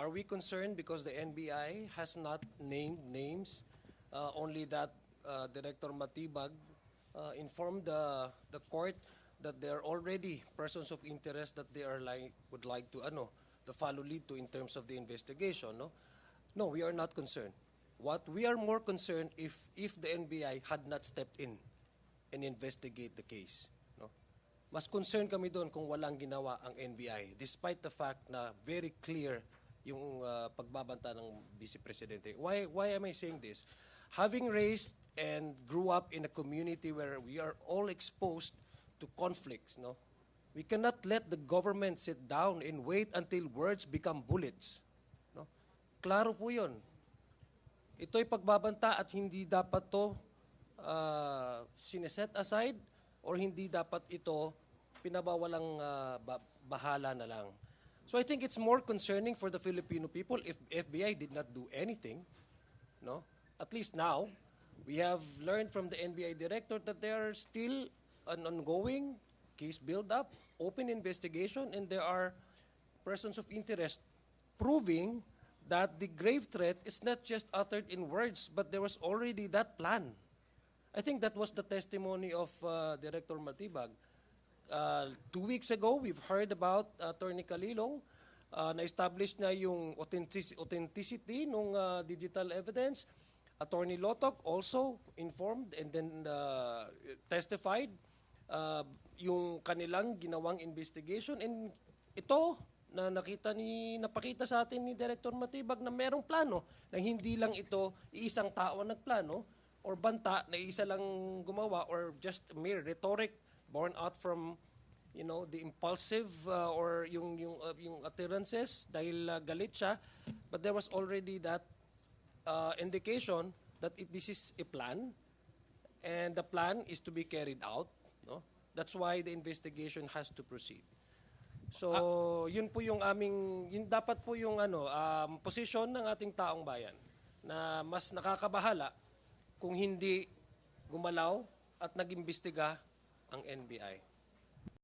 Are we concerned because the NBI has not named names, only that Director Matibag informed the court that there are already persons of interest that they are would like to the follow lead to in terms of the investigation, no? No, we are not concerned. What we are more concerned if the NBI had not stepped in and investigate the case, no? Mas concerned kami doon kung walang ginawa ang NBI despite the fact na very clear yung pagbabanta ng Vice Presidente. Why am I saying this? Having raised and grew up in a community where we are all exposed to conflicts, no? We cannot let the government sit down and wait until words become bullets, no? Klaro po 'yon. Ito'y pagbabanta at hindi dapat to sineset aside or hindi dapat ito pinabawalang bahala na lang. So I think it's more concerning for the Filipino people if FBI did not do anything, no? At least now, we have learned from the NBI director that there are still an ongoing case build-up, open investigation, and there are persons of interest proving that the grave threat is not just uttered in words, but there was already that plan. I think that was the testimony of Director Matibag. 2 weeks ago, we've heard about Attorney Calilong. Na-establish na yung authenticity ng digital evidence. Attorney Lotoc also informed and then testified yung kanilang ginawang investigation. And ito, na napakita sa atin ni Director Matibag na merong plano, na hindi lang ito iisang tao ang nagplano or banta na isa lang gumawa or just mere rhetoric born out from the impulsive or yung utterances dahil galit siya, but there was already that indication that this is a plan and the plan is to be carried out, no? That's why the investigation has to proceed. So yun po yung yun dapat po yung posisyon ng ating taong bayan na mas nakakabahala kung hindi gumalaw at nag-imbestiga ang NBI.